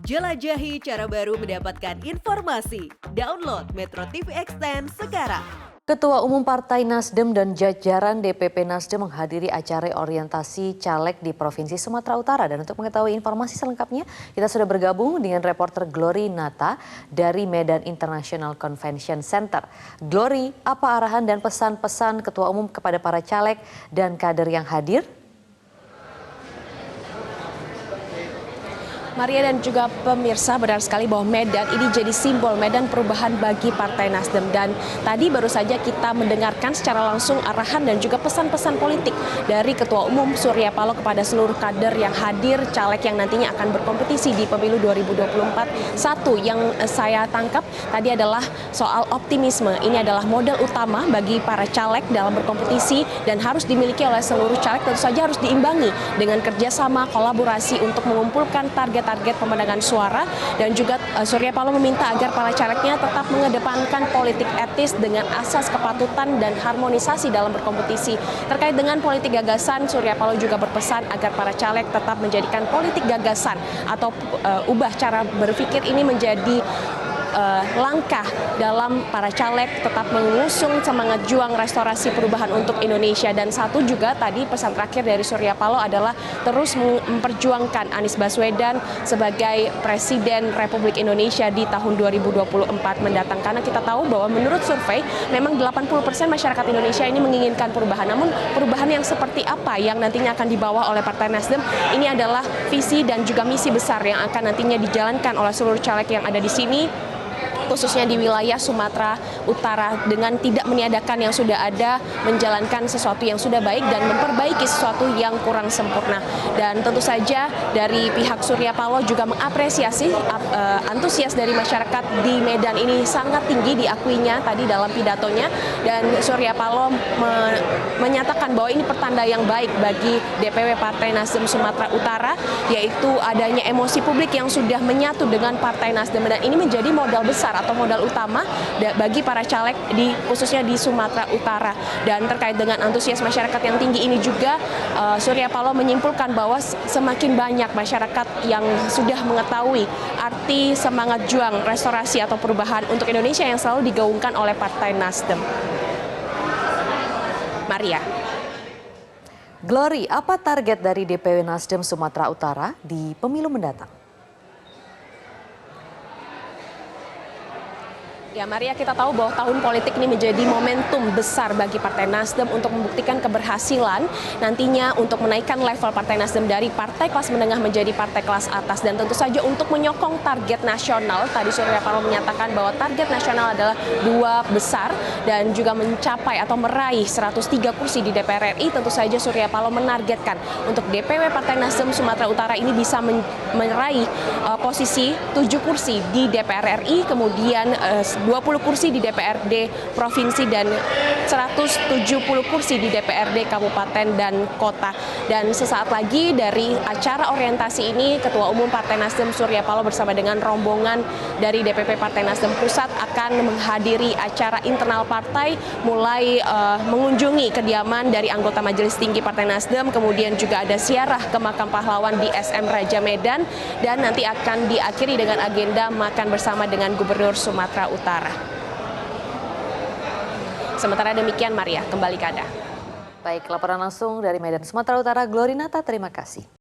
Jelajahi cara baru mendapatkan informasi. Download Metro TV Extend sekarang. Ketua Umum Partai Nasdem dan jajaran DPP Nasdem menghadiri acara orientasi caleg di Provinsi Sumatera Utara. Dan untuk mengetahui informasi selengkapnya, kita sudah bergabung dengan reporter Glory Nata dari Medan International Convention Center. Glory, apa arahan dan pesan-pesan Ketua Umum kepada para caleg dan kader yang hadir? Maria dan juga pemirsa, benar sekali bahwa Medan ini jadi simbol Medan perubahan bagi Partai Nasdem. Dan tadi baru saja kita mendengarkan secara langsung arahan dan juga pesan-pesan politik dari Ketua Umum Surya Paloh kepada seluruh kader yang hadir, caleg yang nantinya akan berkompetisi di pemilu 2024. Satu yang saya tangkap tadi adalah soal optimisme. Ini adalah modal utama bagi para caleg dalam berkompetisi dan harus dimiliki oleh seluruh caleg. Tentu saja harus diimbangi dengan kerjasama, kolaborasi untuk mengumpulkan target pemenangan suara. Dan juga Surya Paloh meminta agar para calegnya tetap mengedepankan politik etis dengan asas kepatutan dan harmonisasi dalam berkompetisi. Terkait dengan politik gagasan, Surya Paloh juga berpesan agar para caleg tetap menjadikan politik gagasan atau ubah cara berpikir ini menjadi langkah dalam para caleg tetap mengusung semangat juang restorasi perubahan untuk Indonesia. Dan satu juga tadi pesan terakhir dari Surya Paloh adalah terus memperjuangkan Anies Baswedan sebagai Presiden Republik Indonesia di tahun 2024 mendatang. Karena kita tahu bahwa menurut survei memang 80% masyarakat Indonesia ini menginginkan perubahan. Namun perubahan yang seperti apa yang nantinya akan dibawa oleh Partai Nasdem, ini adalah visi dan juga misi besar yang akan nantinya dijalankan oleh seluruh caleg yang ada di sini, khususnya di wilayah Sumatera Utara, dengan tidak meniadakan yang sudah ada, menjalankan sesuatu yang sudah baik dan memperbaiki sesuatu yang kurang sempurna. Dan tentu saja dari pihak Surya Paloh juga mengapresiasi antusias dari masyarakat di Medan ini sangat tinggi, diakuinya tadi dalam pidatonya. Dan Surya Paloh menyatakan bahwa ini pertanda yang baik bagi DPW Partai Nasdem Sumatera Utara, yaitu adanya emosi publik yang sudah menyatu dengan Partai Nasdem. Dan ini menjadi modal besar atau modal utama bagi para caleg khususnya di Sumatera Utara. Dan terkait dengan antusias masyarakat yang tinggi ini juga, Surya Paloh menyimpulkan bahwa semakin banyak masyarakat yang sudah mengetahui arti semangat juang restorasi atau perubahan untuk Indonesia yang selalu digaungkan oleh Partai Nasdem. Maria. Glory, apa target dari DPW Nasdem Sumatera Utara di pemilu mendatang? Ya Maria, kita tahu bahwa tahun politik ini menjadi momentum besar bagi Partai Nasdem untuk membuktikan keberhasilan nantinya untuk menaikkan level Partai Nasdem dari partai kelas menengah menjadi partai kelas atas. Dan tentu saja untuk menyokong target nasional, tadi Surya Paloh menyatakan bahwa target nasional adalah 2 besar dan juga mencapai atau meraih 103 kursi di DPR RI. Tentu saja Surya Paloh menargetkan untuk DPW Partai Nasdem Sumatera Utara ini bisa meraih posisi 7 kursi di DPR RI, kemudian 20 kursi di DPRD Provinsi dan 170 kursi di DPRD Kabupaten dan Kota. Dan sesaat lagi dari acara orientasi ini, Ketua Umum Partai Nasdem Surya Paloh bersama dengan rombongan dari DPP Partai Nasdem Pusat akan menghadiri acara internal partai, mulai mengunjungi kediaman dari anggota Majelis Tinggi Partai Nasdem, kemudian juga ada ziarah ke makam pahlawan di SM Raja Medan, dan nanti akan diakhiri dengan agenda makan bersama dengan Gubernur Sumatera Utara. Sementara demikian, Maria, kembali ke Anda. Baik, laporan langsung dari Medan Sumatera Utara, Glory Nata, terima kasih.